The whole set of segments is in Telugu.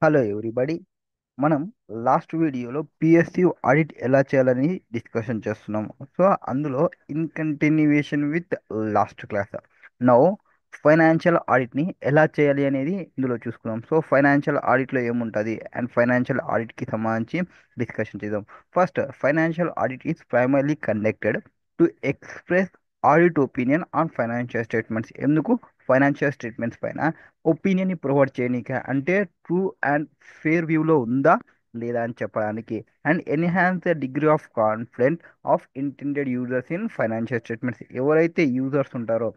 Hello everybody. మనం లాస్ట్ వీడియోలో పిఎస్యు ఆడిట్ ఎలా చేయాలని డిస్కషన్ చేస్తున్నాం. సో అందులో in continuation with last class now financial ఆడిట్ని ఎలా చేయాలి అనేది ఇందులో చూసుకున్నాం. సో ఫైనాన్షియల్ ఆడిట్లో ఏముంటుంది అండ్ ఫైనాన్షియల్ ఆడిట్కి సంబంధించి డిస్కషన్ చేద్దాం. First, financial audit is primarily conducted to express audit opinion on financial statements. ఎందుకు? ఫైనాన్షియల్ స్టేట్మెంట్స్ పైన ఒపీనియన్ని ప్రొవైడ్ చేయనీక, అంటే ట్రూ అండ్ ఫేర్ వ్యూలో ఉందా లేదా అని చెప్పడానికి, and enhance the degree of confident of intended users in financial statements. ఎవరైతే యూజర్స్ ఉంటారో,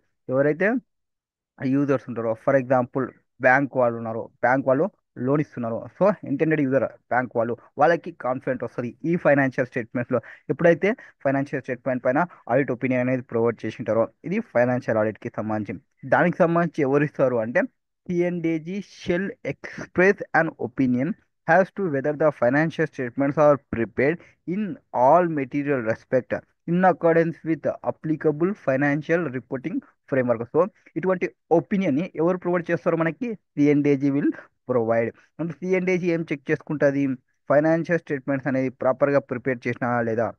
ఫర్ ఎగ్జాంపుల్ బ్యాంక్ వాళ్ళు ఉన్నారు, బ్యాంక్ వాళ్ళు లోన్ ఇస్తున్నారు. సో ఇంటెండెడ్ యూజర్ బ్యాంక్ వాళ్ళు, వాళ్ళకి కాన్ఫిడెంట్ వస్తుంది ఈ ఫైనాన్షియల్ స్టేట్మెంట్స్లో. ఎప్పుడైతే ఫైనాన్షియల్ స్టేట్మెంట్ పైన ఆడిట్ ఒపీనియన్ అనేది ప్రొవైడ్ చేసి ఉంటారో, ఇది ఫైనాన్షియల్ ఆడిట్కి సంబంధించి. దానికి సంబంధించి ఎవరు ఇస్తారు అంటే సిఎన్డేజీ shall express and opinion has to whether the financial statements are prepared in all material respect in accordance with applicable financial reporting framework. So ఇటువంటి ఒపీనియన్ని ఎవరు ప్రొవైడ్ చేస్తారో మనకి సిఎన్డేజీ విల్ ప్రొవైడ్. అంటే సిఎన్డేజీ ఏం చెక్ చేసుకుంటుంది? ఫైనాన్షియల్ స్టేట్మెంట్స్ అనేది ప్రాపర్గా ప్రిపేర్ చేసినా లేదా,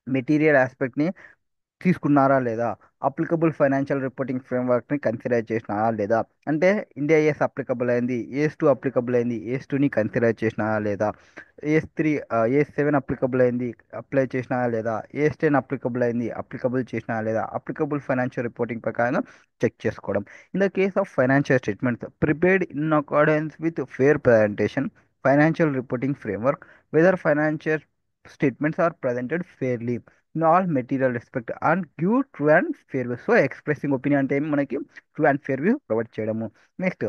మెటీరియల్ ఆస్పెక్ట్ని తీసుకున్నారా లేదా, అప్లికబుల్ ఫైనాన్షియల్ రిపోర్టింగ్ ఫ్రేమ్వర్క్ని కన్సిడర్ చేసినారా లేదా, అంటే ఇండియా ఏస్ అప్లికబుల్ అయింది, ఏస్ 2 అప్లికబుల్ అయింది, ఏస్ 2ని కన్సిడర్ చేసినారా లేదా, ఏస్ 3 ఏస్ 7 అప్లికబుల్ అయింది, అప్లై చేసినారా లేదా, ఏస్ 10 అప్లికబుల్ అయింది, అప్లికబుల్ చేసినారా లేదా, అప్లికబుల్ ఫైనాన్షియల్ రిపోర్టింగ్ ప్రకారం చెక్ చేసుకోవడం. In the case of financial statements prepared in accordance with fair presentation financial reporting framework, whether financial statements are presented fairly in all material respect and give true and fair view. So expressing opinion అంటే ఏమి? మనకి true and fair view provide చేయడము. నెక్స్ట్,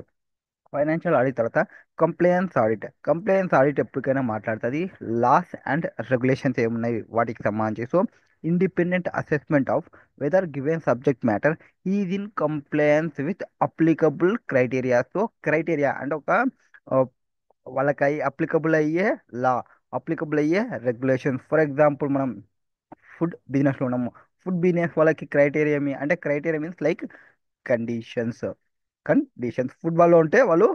ఫైనాన్షియల్ ఆడిట్ తర్వాత కంప్లయన్స్ ఆడిట్. కంప్లయన్స్ ఆడిట్ ఎప్పటికైనా మాట్లాడుతుంది లాస్ అండ్ రెగ్యులేషన్స్ ఏమున్నాయి వాటికి సంబంధించి. So independent assessment of whether given subject matter is in compliance with applicable criteria. So criteria అంటే ఒక ఆ, వాళ్ళకి అప్లికబుల్ అయ్యే లా, అప్లికబుల్ అయ్యే రెగ్యులేషన్స్. ఫర్ ఎగ్జాంపుల్ మనం ఫుడ్ బిజినెస్లో ఉన్నాము. ఫుడ్ బిజినెస్ వాళ్ళకి క్రైటీరియా ఏమి అంటే, criteria means like conditions. Food వాళ్ళు ఉంటే వాళ్ళు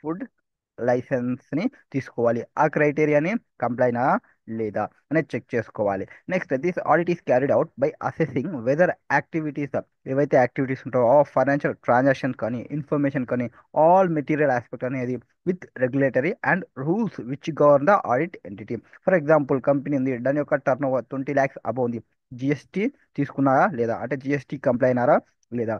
ఫుడ్ లైసెన్స్ని తీసుకోవాలి. ఆ క్రైటీరియాని కంప్లైనా లేదా అనేది చెక్ చేసుకోవాలి. Next, this audit is carried out by assessing whether activities, ఏవైతే యాక్టివిటీస్ ఉంటాయో ఫైనాన్షియల్ ట్రాన్సాక్షన్ కానీ ఇన్ఫర్మేషన్ కానీ ఆల్ మెటీరియల్ ఆస్పెక్ట్ అనేది with regulatory and rules which govern the audit entity. For example company ఉంది, దాని యొక్క టర్న్ ఓవర్ 20 lakhs అబౌవ్ ఉంది, జిఎస్టీ తీసుకున్నారా లేదా, అంటే జిఎస్టీ కంప్లై అయినారా లేదా,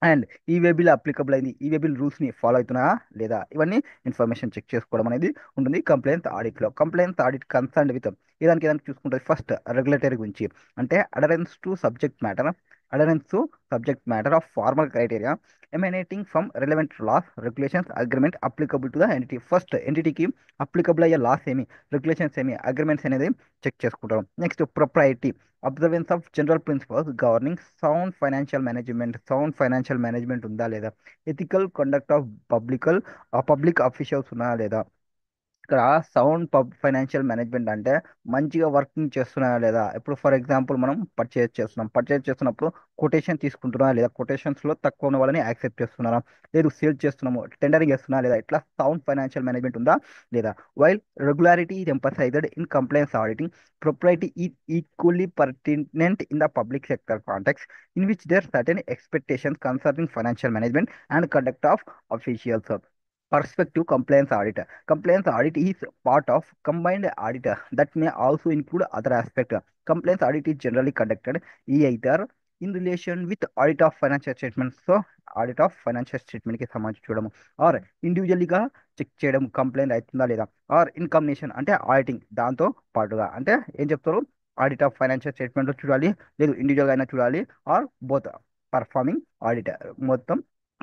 అండ్ ఈవే బిల్ అప్లికబుల్ అయింది, ఈవే బిల్ రూల్స్ని ఫాలో అవుతున్నారా లేదా, ఇవన్నీ ఇన్ఫర్మేషన్ చెక్ చేసుకోవడం అనేది ఉంటుంది కంప్లైంట్ ఆడిట్లో. కంప్లైంట్ ఆడిట్ కన్సర్న్ విత్ ఏదానికి చూసుకుంటుంది. ఫస్ట్ రెగ్యులేటరీ గురించి, అంటే adherence to subject matter of formal criteria emanating from relevant laws, regulations, agreement applicable to the entity. First ఎంటిటీకి అప్లికబుల్ అయ్యే లాస్ ఏమి, రెగ్యులేషన్స్ ఏమి, అగ్రిమెంట్స్ అనేది చెక్ చేసుకుంటారు. Next propriety, observance of general principles governing sound financial management ఉందా లేదా, ethical conduct of public officials ఉన్నారా లేదా. ఇక్కడ సౌండ్ ఫైనాన్షియల్ మేనేజ్మెంట్ అంటే మంచిగా వర్కింగ్ చేస్తున్నారా లేదా. ఇప్పుడు ఫర్ ఎగ్జాంపుల్ మనం పర్చేస్ చేస్తున్నప్పుడు కొటేషన్ తీసుకుంటున్నా లేదా, కొటేషన్స్లో తక్కువ ఉన్న వాళ్ళని యాక్సెప్ట్ చేస్తున్నారా, లేదు సేల్ చేస్తున్నాము టెండరింగ్ చేస్తున్నా లేదా, ఇట్లా సౌండ్ ఫైనాన్షియల్ మేనేజ్మెంట్ ఉందా లేదా. While regularity is emphasised in compliance auditing, propriety is equally pertinent in the public sector context in which there certain expectations concerning financial management and conduct of officials. Perspective compliance audit. Compliance audit is part of combined audit that may also include other aspects. Compliance audit is generally conducted either in relation with audit of financial statements. So audit of financial statement కి సంబంధించి చూడము, ఆర్ ఇండివిజువల్గా చెక్ చేయడం కంప్లైంట్ అవుతుందా లేదా, ఆర్ ఇన్ కాంబినేషన్ అంటే ఆడిటింగ్ దాంతో పాటుగా. అంటే ఏం చెప్తారు, ఆడిట్ ఆఫ్ ఫైనాన్షియల్ స్టేట్మెంట్ చూడాలి, లేదు ఇండివిజువల్గా అయినా చూడాలి, ఆర్ బోత్ పర్ఫార్మింగ్ ఆడిట్ మొత్తం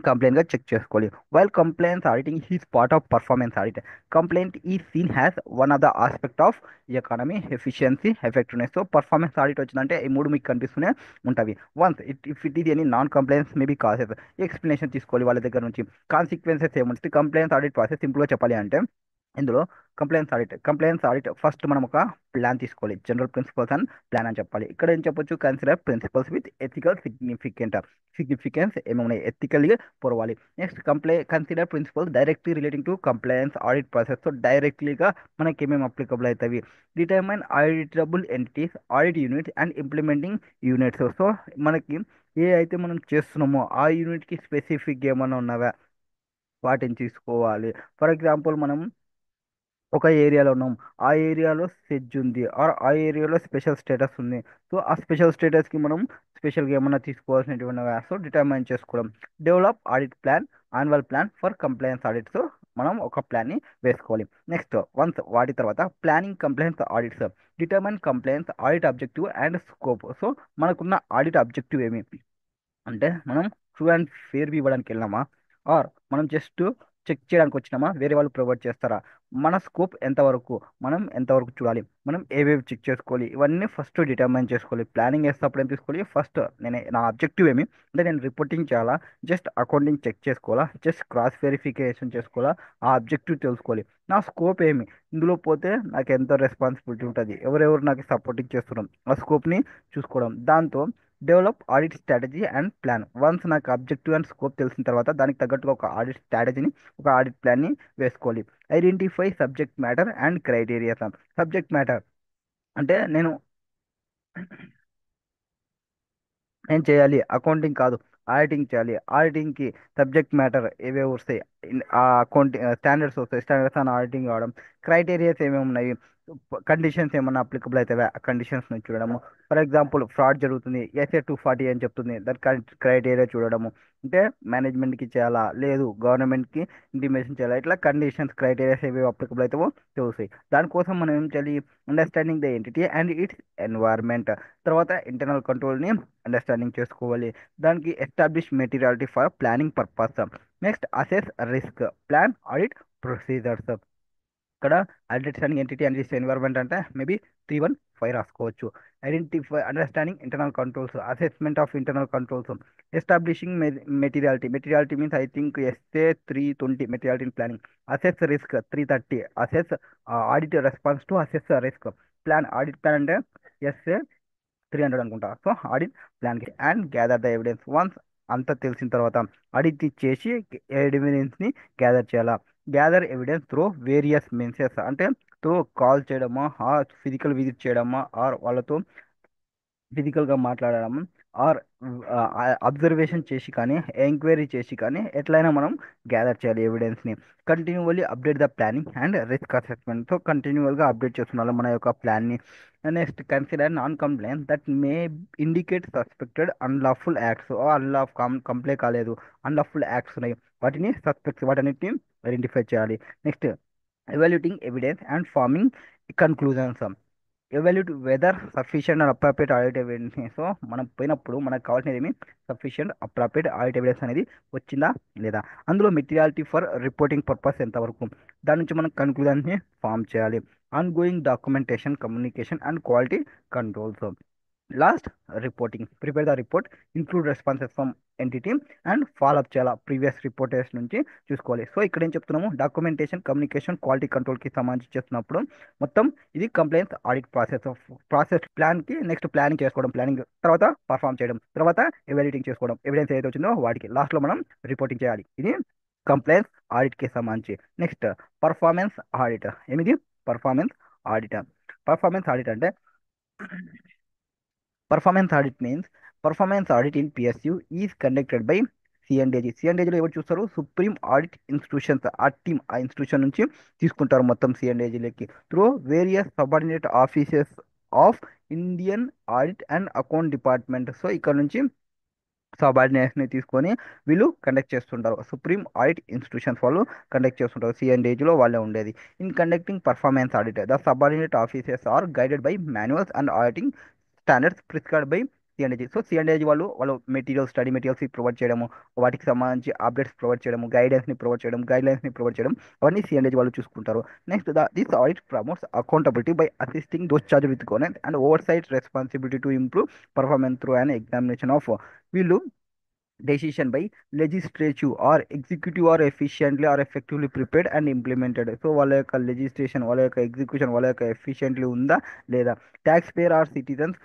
కంప్లైంట్ గా చెక్ చేసుకోవాలి. While compliance auditing is part of performance audit, compliant ఈ seen has one of the aspect of economy, efficiency, effectiveness. So performance audit వచ్చిందంటే ఈ మూడు మీకు కనిపిస్తూనే ఉంటవి. Once if it is any non compliance maybe cases, explanation తీసుకోవాలి వాళ్ళ దగ్గర నుంచి. కాన్సిక్వెన్సెస్ ఏముంటుంది కంప్లైన్స్ ఆడిట్ ప్రాసెస్ సింపుల్గా చెప్పాలి అంటే, ఇందులో కంప్లైన్స్ ఆడిట్ ఫస్ట్ మనం ఒక ప్లాన్ తీసుకోవాలి. జనరల్ ప్రిన్సిపల్స్ అండ్ ప్లాన్ అని చెప్పాలి. ఇక్కడ ఏం చెప్పొచ్చు, consider principles with ethical significance ఏమున్నాయి, ఎథికల్గా పొరవాలి. Next consider principles directly relating to compliance audit process. So డైరెక్ట్లీగా మనకి ఏమేమి అప్లికబుల్ అవుతాయి. Determine auditable entities, audit units and implementing units. So మనకి ఏ అయితే మనం చేస్తున్నామో ఆ యూనిట్కి స్పెసిఫిక్ ఏమైనా ఉన్నవా వాటిని తీసుకోవాలి. ఫర్ ఎగ్జాంపుల్ మనం ఒక ఏరియాలో ఉన్నాం, ఆ ఏరియాలో సెజ్ ఉంది ఆర్ ఆ ఏరియాలో స్పెషల్ స్టేటస్ ఉంది. సో ఆ స్పెషల్ స్టేటస్కి మనం స్పెషల్గా ఏమన్నా తీసుకోవాల్సినటువంటి సో డిటర్మైన్ చేసుకోవడం. Develop audit plan, annual plan for compliance audit. So మనం ఒక ప్లాన్ని వేసుకోవాలి. నెక్స్ట్ వన్స్ వాటి తర్వాత planning compliance audits. Determine compliance audit objective and scope. So మనకున్న ఆడిట్ అబ్జెక్టివ్ ఏమి అంటే మనం ట్రూ అండ్ ఫేర్ ఇవ్వడానికి వెళ్ళినామా, ఆర్ మనం జస్ట్ చెక్ చేయడానికి వచ్చినామా, వేరే వాళ్ళు ప్రొవైడ్ చేస్తారా, మన స్కోప్ ఎంతవరకు, మనం ఎంతవరకు చూడాలి, మనం ఏవేవి చెక్ చేసుకోవాలి, ఇవన్నీ ఫస్ట్ డిటర్మైన్ చేసుకోవాలి. ప్లానింగ్ వేసేటప్పుడు ఏం తీసుకోవాలి, ఫస్ట్ నా అబ్జెక్టివ్ ఏమి అంటే నేను రిపోర్టింగ్ చేయాలా, జస్ట్ అకౌంటింగ్ చెక్ చేసుకోవాలా, జస్ట్ క్రాస్ వెరిఫికేషన్ చేసుకోవాలా, ఆ అబ్జెక్టివ్ తెలుసుకోవాలి. నా స్కోప్ ఏమి, ఇందులో పోతే నాకు ఎంత రెస్పాన్సిబిలిటీ ఉంటుంది, ఎవరెవరు నాకు సపోర్టింగ్ చేస్తున్నాం, ఆ స్కోప్ని చూసుకోవడం. దాంతో develop audit strategy and plan. Once నాకు అబ్జెక్టివ్ అండ్ స్కోప్ తెలిసిన తర్వాత దానికి తగ్గట్టుగా ఒక ఆడిట్ స్ట్రాటజీని, ఒక ఆడిట్ ప్లాన్ని వేసుకోవాలి. Identify subject matter and criteria. Subject matter అంటే నేను చేయాలి, అకౌంటింగ్ కాదు ఆడిటింగ్ చేయాలి. ఆడిటింగ్కి సబ్జెక్ట్ మ్యాటర్ ఏవేవి వస్తాయి, ఆ అకౌంటింగ్ స్టాండర్డ్స్ వస్తాయి, స్టాండర్డ్స్ అని ఆడిటింగ్ కావడం. క్రైటీరియాస్ ఏమేమి ఉన్నాయి, కండిషన్స్ ఏమన్నా అప్లికబుల్ అవుతావా ఆ కండిషన్స్ చూడడము. ఫర్ ఎగ్జాంపుల్ ఫ్రాడ్ జరుగుతుంది, SA 240 అని చెప్తుంది, దాని క్రైటీరియా చూడడము. అంటే మేనేజ్మెంట్కి చేయాలా లేదు గవర్నమెంట్కి ఇంటిమేషన్ చేయాలా, ఇట్లా కండిషన్స్ క్రైటీరియాస్ ఏవేవి అప్లికబుల్ అవుతావో తెలుస్తాయి. దానికోసం మనం ఏం చేయాలి, understanding the entity and its environment. తర్వాత ఇంటర్నల్ కంట్రోల్ని అండర్స్టాండింగ్ చేసుకోవాలి. దానికి establish materiality for planning purpose. Next assess risk, plan audit procedures. ఇక్కడ understanding entity and this environment అంటే మేబీ 315 రాసుకోవచ్చు. Identify understanding internal controls, assessment of internal controls. Establishing materiality means I think SA 320 materiality in planning. Assess risk 330, assess audit response to assess risk. Plan audit plan అంటే SA 300 అనుకుంటా. సో ఆడిట్ ప్లాన్కి and gather the evidence. Once అంతా తెలిసిన తర్వాత ఆడిట్ చేసి ఎవిడెన్స్ని గ్యాదర్ చేయాలా. గ్యాదర్ ఎవిడెన్స్ త్రూ వేరియస్ మీన్సెస్ అంటే త్రూ కాల్ చేయడమా, ఫిజికల్ విజిట్ చేయడమా, ఆర్ వాళ్ళతో ఫిజికల్గా మాట్లాడడం, ఆర్ అబ్జర్వేషన్ చేసి కానీ ఎంక్వైరీ చేసి కానీ ఎట్లయినా మనం గ్యాదర్ చేయాలి ఎవిడెన్స్ని. Continually update the planning and risk assessment. So కంటిన్యూవల్గా అప్డేట్ చేస్తున్నాం మన యొక్క ప్లాన్ని. Next consider non compliant that may indicate suspected unlawful acts. Compliant కాలేదు, అన్లాఫుల్ యాక్ట్స్ ఉన్నాయి, వాటన్నిటిని ఐడెంటిఫై చేయాలి. Next evaluating evidence and forming conclusions. Evaluate whether sufficient and appropriate audit evidence. So మనం పోయినప్పుడు మనకు కావాల్సినది ఏమి, సఫిషియంట్ అప్రాప్రియేట్ ఆడిట్ ఎవిడెన్స్ అనేది వచ్చిందా లేదా, అందులో మెటీరియాలిటీ ఫర్ రిపోర్టింగ్ పర్పస్ ఎంతవరకు, దాని నుంచి మనం కన్క్లూజన్ని ఫామ్ చేయాలి. On going documentation, communication and quality controls. Last reporting, prepare the report, include responses from entity and follow up చేయాలి ప్రీవియస్ రిపోర్టర్స్ నుంచి చూసుకోవాలి. సో ఇక్కడ ఏం చెప్తున్నాము, డాక్యుమెంటేషన్, కమ్యూనికేషన్, క్వాలిటీ కంట్రోల్కి సంబంధించి చేస్తున్నప్పుడు మొత్తం ఇది కంప్లైంట్స్ ఆడిట్ ప్లాన్కి. నెక్స్ట్ ప్లానింగ్ చేసుకోవడం, ప్లానింగ్ తర్వాత పర్ఫామ్ చేయడం, తర్వాత ఎవాల్యుయేటింగ్ చేసుకోవడం, ఎవిడెన్స్ ఏదైతే వచ్చిందో వాటికి లాస్ట్లో మనం రిపోర్టింగ్ చేయాలి. ఇది కంప్లైంట్స్ ఆడిట్కి సంబంధించి. Next performance audit. ఏమిది పర్ఫార్మెన్స్ ఆడిట్. పర్ఫార్మెన్స్ ఆడిట్ అంటే performance audit in PSU is conducted by C and AG. సిఎండ్ఏజీలో ఎవరు చూస్తారు, సుప్రీం ఆడిట్ ఇన్స్టిట్యూషన్స్. ఆ టీమ్ ఆ ఇన్స్టిట్యూషన్ నుంచి తీసుకుంటారు మొత్తం సిఎండ్ఏజీలోకి through various subordinate offices of Indian audit and account department. So ఇక్కడ నుంచి సబార్డినేట్స్ని తీసుకొని వీళ్ళు కండక్ట్ చేస్తుంటారు. సుప్రీం ఆడిట్ ఇన్స్టిట్యూషన్స్ వాళ్ళు కండక్ట్ చేస్తుంటారు, సిఎండ్ఏజీలో వాళ్ళే ఉండేది. In conducting performance audit the subordinate offices are guided by manuals and auditing standards prescribed by C and AG. So C and AG వాళ్ళు మెటీరియల్స్, స్టడీ మెటీరియల్స్ ప్రొవైడ్ చేయడము, వాటికి సంబంధించి అప్డేట్స్ ప్రొవైడ్ చేయడము, గైడ్లైన్స్ని ప్రొవైడ్ చేయడం, అవన్నీ సిఎండ్ఏజీ వాళ్ళు చూసుకుంటారు. Next this audit promotes accountability by assisting those charge with governance and oversight responsibility to improve performance through and examination of. వీళ్ళు decision by legislative or executive are efficiently or effectively prepared and implemented. So వాళ్ళ యొక్క లెజిస్లేషన్, వాళ్ళ యొక్క ఎగ్జిక్యూషన్, వాళ్ళ యొక్క ఎఫిషియెంట్లీ ఉందా లేదా, taxpayer or citizens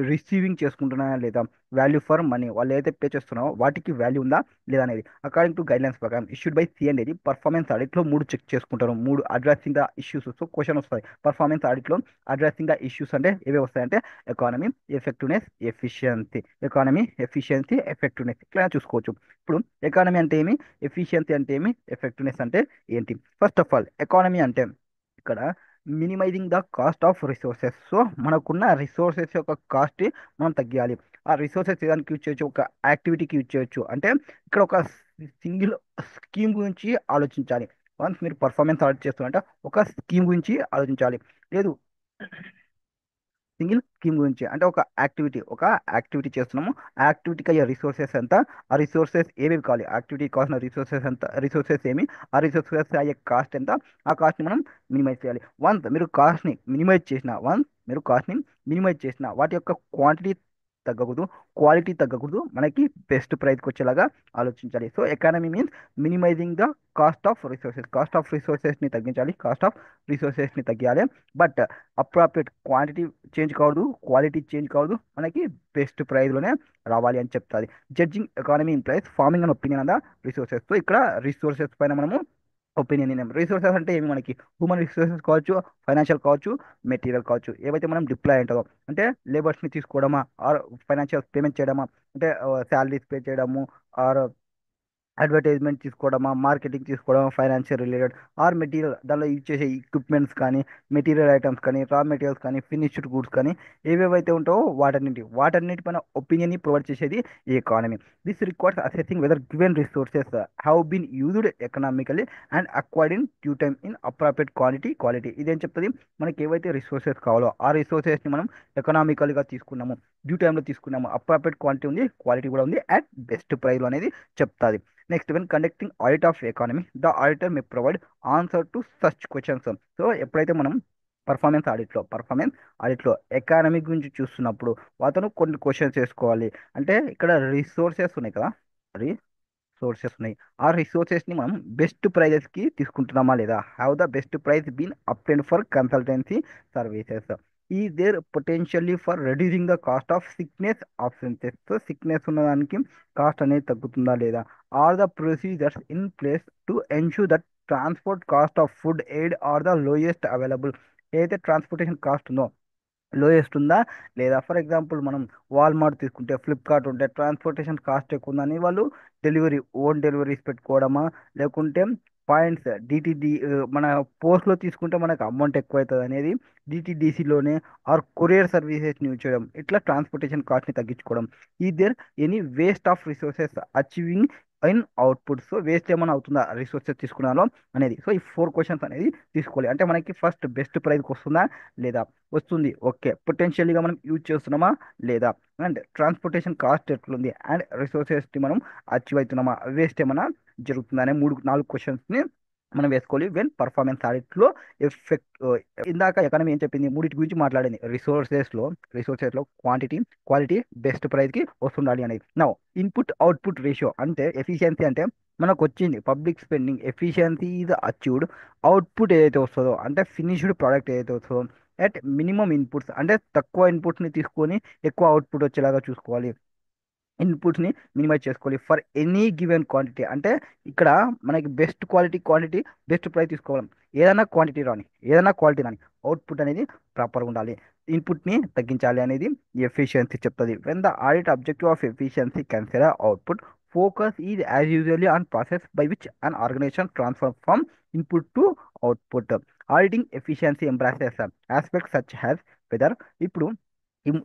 receiving చేసుకుంటున్నారా లేదా, వాల్యూ ఫర్ మనీ వాళ్ళు ఏదైతే పే చేస్తున్నారో వాటికి వాల్యూ ఉందా లేదా అనేది. అకార్డింగ్ టు గైడ్లైన్స్ ప్రకారం ఇష్యూడ్ బై సి అండ్ ఏది పర్ఫార్మెన్స్ ఆడిట్లో మూడు చెక్ చేసుకుంటారు. మూడు addressing the issues. So question వస్తుంది పర్ఫార్మెన్స్ ఆడిట్లో అడ్రస్సింగ్ ద ఇష్యూస్ అంటే ఏవే వస్తాయంటే economy, effectiveness, efficiency. Economy, efficiency, effectiveness ఇట్లా చూసుకోవచ్చు. ఇప్పుడు ఎకానమీ అంటే ఏమి, ఎఫిషియన్సీ అంటే ఏమి, ఎఫెక్టివ్నెస్ అంటే ఏంటి. ఫస్ట్ ఆఫ్ ఆల్ ఎకానమీ అంటే ఇక్కడ minimising the cost of resources. So మనకున్న రిసోర్సెస్ యొక్క కాస్ట్ మనం తగ్గియాలి. ఆ రిసోర్సెస్ ఏదానికి యూజ్ చేయొచ్చు, ఒక యాక్టివిటీకి యూజ్ చేయొచ్చు. అంటే ఇక్కడ ఒక సింగిల్ స్కీమ్ గురించి ఆలోచించాలి. వన్స్ మీరు పర్ఫార్మెన్స్ ఆడిట్ చేస్తున్నారంటే ఒక స్కీమ్ గురించి ఆలోచించాలి. లేదు, సింగిల్ స్కీమ్ గురించి అంటే ఒక యాక్టివిటీ చేస్తున్నాము. ఆ యాక్టివిటీకి అయ్యే రిసోర్సెస్ ఎంత, ఆ రిసోర్సెస్ ఏమేమి కావాలి, యాక్టివిటీ కావాల్సిన రిసోర్సెస్ ఎంత, రిసోర్సెస్ ఏమి, ఆ రిసోర్సెస్ అయ్యే కాస్ట్ ఎంత, ఆ కాస్ట్ని మనం మినిమైజ్ చేయాలి. వన్స్ మీరు కాస్ట్ని మినిమైజ్ చేసిన వాటి యొక్క క్వాంటిటీ తగ్గకూడదు, క్వాలిటీ తగ్గకూడదు, మనకి బెస్ట్ ప్రైస్కి వచ్చేలాగా ఆలోచించాలి. So economy means minimising the cost of రిసోర్సెస్ని తగ్గించాలి, కాస్ట్ ఆఫ్ రిసోర్సెస్ని తగ్గాలి. బట్ అప్రాప్రియేట్ క్వాంటిటీ చేంజ్ కావద్దు, క్వాలిటీ చేంజ్ కావద్దు, మనకి బెస్ట్ ప్రైస్లోనే రావాలి అని చెప్తుంది. Judging economy implies forming and opinion on the resources. So ఇక్కడ రిసోర్సెస్ పైన మనము ఒపీనియన్ ఇవ్వం. రిసోర్సెస్ అంటే ఏమి, మనకి హ్యూమన్ రిసోర్సెస్ కావచ్చు, ఫైనాన్షియల్ కావచ్చు, మెటీరియల్ కావచ్చు. ఏవైతే మనం డిప్లాయ్ ఉంటుందో అంటే లేబర్స్ని తీసుకోవడమా, ఆర్ ఫైనాన్షియల్ పేమెంట్ చేయడమా, అంటే శాలరీస్ పే చేయడము, ఆర్ అడ్వర్టైజ్మెంట్ తీసుకోవడమా, మార్కెటింగ్ తీసుకోవడమా, ఫైనాన్షియల్ రిలేటెడ్, ఆర్ మెటీరియల్ దానిలో యూజ్ చేసే ఎక్విప్మెంట్స్ కానీ, మెటీరియల్ ఐటమ్స్ కానీ, రా మెటీరియల్స్ కానీ, ఫినిష్డ్ గూడ్స్ కానీ, ఏవేవైతే ఉంటావో వాటన్నిటిపైన ఒపీనియన్ని ప్రొవైడ్ చేసేది ఈ economy. This requires assessing whether given resources have been used economically and acquired in due time in appropriate quality. ఇదేం చెప్తుంది, మనకి ఏవైతే రిసోర్సెస్ కావాలో ఆ రిసోర్సెస్ని మనం ఎకనామికల్గా తీసుకున్నాము, డ్యూ టైంలో తీసుకున్నాము, అప్రాప్రియేట్ క్వాంటిటీ ఉంది, క్వాలిటీ కూడా ఉంది, అట్ బెస్ట్ ప్రైస్లో అనేది చెప్తాది. Next, when conducting audit of economy the auditor May provide answer to such questions. So ఎప్పుడైతే మనం పర్ఫార్మెన్స్ ఆడిట్లో ఎకానమీ గురించి చూస్తున్నప్పుడు అతను కొన్ని క్వశ్చన్స్ వేసుకోవాలి. అంటే ఇక్కడ రిసోర్సెస్ ఉన్నాయి కదా, సోర్సెస్ ఉన్నాయి. ఆ రిసోర్సెస్ని మనం బెస్ట్ ప్రైజెస్కి తీసుకుంటున్నామా లేదా, have the best price been obtained for consultancy services, is there potentially for reducing the cost of sickness absences. So sickness ఉన్నదానికి కాస్ట్ అనేది తగ్గుతుందా లేదా, are the procedures in place to ensure that transport cost of food aid are the lowest available. ఏదైతే ట్రాన్స్పోర్టేషన్ కాస్ట్ ఉందో లోయెస్ట్ ఉందా లేదా. ఫర్ ఎగ్జాంపుల్ మనం వాల్మార్ట్ తీసుకుంటే, ఫ్లిప్కార్ట్ ఉంటే ట్రాన్స్పోర్టేషన్ కాస్ట్ ఎక్కువ ఉందని వాళ్ళు ఓన్ డెలివరీస్ పెట్టుకోవడమా, లేకుంటే పాయింట్స్ డిటిడి, మన పోస్ట్లో తీసుకుంటే మనకు అమౌంట్ ఎక్కువ అవుతుంది అనేది డిటిడిసిలోనే, ఆర్ కొరియర్ సర్వీసెస్ని యూజ్ చేయడం, ఇట్లా ట్రాన్స్పోర్టేషన్ కాస్ట్ని తగ్గించుకోవడం. ఈ there any waste of resources achieving in output. So waste ఏమైనా అవుతుందా రిసోర్సెస్ తీసుకున్నాలో అనేది. సో ఈ 4 క్వశ్చన్స్ అనేది తీసుకోవాలి. అంటే మనకి ఫస్ట్ బెస్ట్ ప్రైస్కి వస్తుందా లేదా, వస్తుంది, ఓకే, పొటెన్షియల్గా మనం యూజ్ చేస్తున్నామా లేదా, అండ్ ట్రాన్స్పోర్టేషన్ కాస్ట్ ఎట్లుంది, అండ్ రిసోర్సెస్ని మనం అచీవ్ అవుతున్నామా, వేస్ట్ ఏమైనా జరుగుతుందా అనే 4 క్వశ్చన్స్ని మనం వేసుకోవాలి వెన్ పర్ఫార్మెన్స్ ఆడిట్లో. ఎఫెక్ట్ ఇందాక ఎకానమీ ఏం చెప్పింది, మూడింటి గురించి మాట్లాడింది. రిసోర్సెస్లో క్వాంటిటీ, క్వాలిటీ, బెస్ట్ ప్రైస్కి వస్తుండాలి అనేది. నా ఇన్పుట్ అవుట్పుట్ రేషియో అంటే ఎఫిషియన్సీ అంటే మనకు వచ్చింది public spending, efficiency is achieved, output ఏదైతే వస్తుందో అంటే ఫినిష్డ్ ప్రోడక్ట్ ఏదైతే వస్తుందో అట్ మినిమం ఇన్పుట్స్, అంటే తక్కువ ఇన్పుట్స్ని తీసుకొని ఎక్కువ అవుట్పుట్ వచ్చేలాగా చూసుకోవాలి. ఇన్పుట్స్ని మినిమైజ్ చేసుకోవాలి ఫర్ ఎనీ గివెన్ క్వాంటిటీ. అంటే ఇక్కడ మనకి బెస్ట్ క్వాలిటీ బెస్ట్ ప్రైస్ తీసుకోవాలి. ఏదైనా క్వాలిటీ రాని అవుట్పుట్ అనేది ప్రాపర్గా ఉండాలి. ఇన్పుట్ని తగ్గించాలి అనేది ఎఫిషియన్సీ చెప్తుంది. When the audit objective of efficiency consider output, focus is as usually on process by which an organisation transfer from input to output. Auditing efficiency embraces aspects such has whether. ఇప్పుడు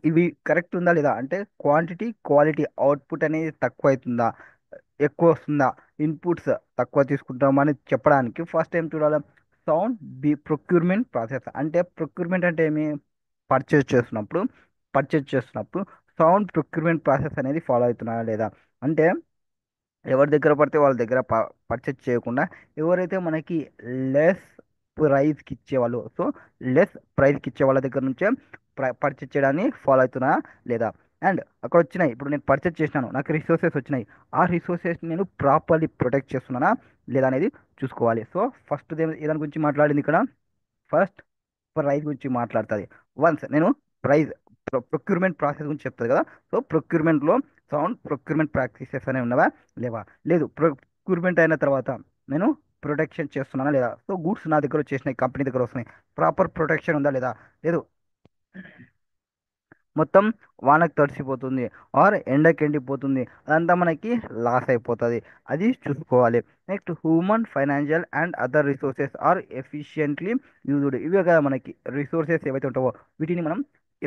ఇవి కరెక్ట్ ఉందా లేదా, అంటే క్వాంటిటీ, క్వాలిటీ, అవుట్పుట్ అనేది తక్కువ అవుతుందా ఎక్కువ వస్తుందా, ఇన్పుట్స్ తక్కువ తీసుకుంటామా అని చెప్పడానికి ఫస్ట్ ఏం చూడాలి, సౌండ్ ప్రొక్యూర్మెంట్ ప్రాసెస్. అంటే ప్రొక్యూర్మెంట్ అంటే ఏమి, పర్చేజ్ చేస్తున్నప్పుడు పర్చేజ్ చేస్తున్నప్పుడు సౌండ్ ప్రొక్యూర్మెంట్ ప్రాసెస్ అనేది ఫాలో అవుతున్నారా లేదా. అంటే ఎవరి దగ్గర పడితే వాళ్ళ దగ్గర పర్చేజ్ చేయకుండా ఎవరైతే మనకి లెస్ ప్రైస్కి ఇచ్చేవాళ్ళు, సో లెస్ ప్రైస్కి ఇచ్చే వాళ్ళ దగ్గర నుంచే పర్చేజ్ చేయడాన్ని ఫాలో అవుతున్నా లేదా. అండ్ అక్కడ వచ్చినాయి, ఇప్పుడు నేను పర్చేస్ చేసినాను, నాకు రిసోర్సెస్ వచ్చినాయి, ఆ రిసోర్సెస్ నేను ప్రాపర్లీ ప్రొటెక్ట్ చేస్తున్నానా లేదా అనేది చూసుకోవాలి. సో ఫస్ట్ దాని గురించి మాట్లాడింది ఇక్కడ, ఫస్ట్ ప్రైస్ గురించి మాట్లాడుతుంది. వన్స్ నేను ప్రైస్ ప్రొక్యూర్మెంట్ ప్రాసెస్ గురించి చెప్తుంది కదా. సో ప్రొక్యూర్మెంట్లో సౌండ్ ప్రొక్యూర్మెంట్ ప్రాక్టీసెస్ అనేవి ఉన్నవా లేవా, లేదు ప్రొక్యూర్మెంట్ అయిన తర్వాత నేను ప్రొటెక్షన్ చేస్తున్నానా లేదా, సో గూడ్స్ నా దగ్గర వచ్చేసినాయి, కంపెనీ దగ్గర వస్తున్నాయి, ప్రాపర్ ప్రొటెక్షన్ ఉందా లేదా, లేదు మొత్తం వానకు తడిసిపోతుంది ఆర్ ఎండకి ఎండిపోతుంది, అదంతా మనకి లాస్ అయిపోతుంది, అది చూసుకోవాలి. Next human financial and other resources are efficiently used. ఇవే కదా మనకి రిసోర్సెస్ ఏవైతే ఉంటావో వీటిని మనం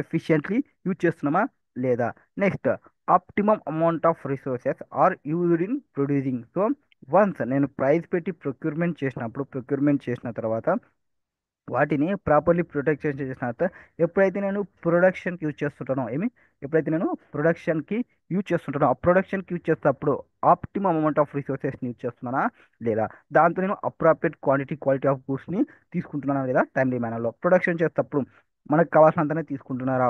ఎఫిషియెంట్లీ యూజ్ చేస్తున్నామా లేదా. Next optimum amount of resources are used in producing. So once నేను ప్రైస్ పెట్టి ప్రొక్యూర్మెంట్ చేసిన తర్వాత వాటిని ప్రాపర్లీ ప్రొటెక్షన్ చేసిన తర్వాత ఎప్పుడైతే నేను ప్రొడక్షన్కి యూజ్ చేస్తుంటానో ఎప్పుడైతే నేను ప్రొడక్షన్కి యూజ్ చేస్తుంటానో ఆ ప్రొడక్షన్కి యూజ్ చేసేటప్పుడు ఆప్టిమమ్ అమౌంట్ ఆఫ్ రిసోర్సెస్ని యూజ్ చేస్తున్నానా లేదా, దాంతో నేను అప్రాప్రియేట్ క్వాలిటీ ఆఫ్ గూడ్స్ని తీసుకుంటున్నానా లేదా టైమ్లీ మేనర్లో. ప్రొడక్షన్ చేసేటప్పుడు మనకు కావాల్సినంతనే తీసుకుంటున్నారా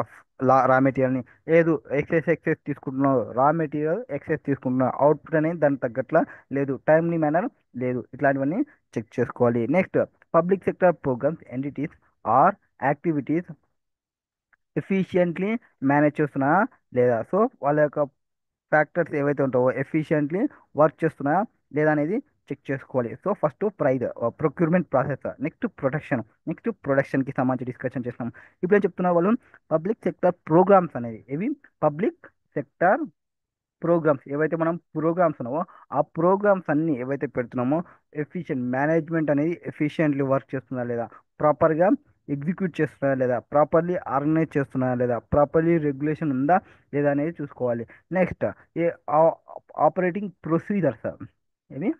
రా మెటీరియల్ని, లేదు ఎక్సెస్ తీసుకుంటున్నావు, రా మెటీరియల్ ఎక్సెస్ తీసుకుంటున్నావు, అవుట్పుట్ అనేది దానికి తగ్గట్ల లేదు, టైమ్లీ మేనర్ లేదు, ఇట్లాంటివన్నీ చెక్ చేసుకోవాలి. Next public sector programmes entities or activities efficiently manage చేస్తున్నారా లేదా. సో వాళ్ళ యొక్క ఫ్యాక్టర్స్ ఏవైతే ఉంటావో ఎఫిషియెంట్లీ వర్క్ చేస్తున్నారా లేదా అనేది చెక్ చేసుకోవాలి. So first price procurement process, next ప్రొడక్షన్కి సంబంధించి డిస్కషన్ చేస్తున్నాం. ఇప్పుడు ఏం చెప్తున్నారు వాళ్ళు, పబ్లిక్ సెక్టర్ ప్రోగ్రామ్స్ అనేది ఏవి, పబ్లిక్ సెక్టర్ ప్రోగ్రామ్స్ ఏవైతే మనం ప్రోగ్రామ్స్ ఉన్నామో ఆ ప్రోగ్రామ్స్ అన్ని ఏవైతే పెడుతున్నామో ఎఫిషియెంట్ మేనేజ్మెంట్ అనేది ఎఫిషియెంట్లీ వర్క్ చేస్తుందా లేదా, ప్రాపర్గా ఎగ్జిక్యూట్ చేస్తున్నారా లేదా, ప్రాపర్లీ ఆర్గనైజ్ చేస్తున్నారా లేదా, ప్రాపర్లీ రెగ్యులేషన్ ఉందా లేదా అనేది చూసుకోవాలి. నెక్స్ట్ ఏ ఆపరేటింగ్ ప్రొసీజర్స్, ఏమి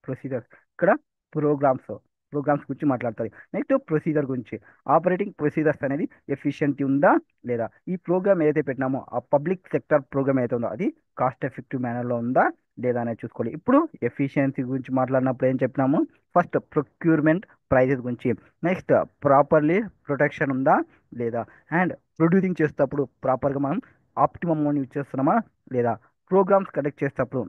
ప్రొసీజర్స్ ఇక్కడ ప్రోగ్రామ్స్ ప్రోగ్రామ్స్ గురించి మాట్లాడుతుంది. నెక్స్ట్ ప్రొసీజర్ గురించి, ఆపరేటింగ్ ప్రొసీజర్స్ అనేది ఎఫిషియెంట్ ఉందా లేదా, ఈ ప్రోగ్రామ్ ఏదైతే పెట్టినామో ఆ పబ్లిక్ సెక్టర్ ప్రోగ్రామ్ ఏదైతే ఉందో అది కాస్ట్ ఎఫెక్టివ్ మేనర్లో ఉందా లేదా అనేది చూసుకోవాలి. ఇప్పుడు ఎఫిషియన్సీ గురించి మాట్లాడినప్పుడు ఏం చెప్పినాము, ఫస్ట్ ప్రొక్యూర్మెంట్ ప్రైజెస్ గురించి, నెక్స్ట్ ప్రాపర్లీ ప్రొటెక్షన్ ఉందా లేదా, అండ్ ప్రొడ్యూసింగ్ చేసేటప్పుడు ప్రాపర్గా మనం ఆప్టిమమ్ యూజ్ చేస్తున్నామా లేదా, ప్రోగ్రామ్స్ కండక్ట్ చేసేటప్పుడు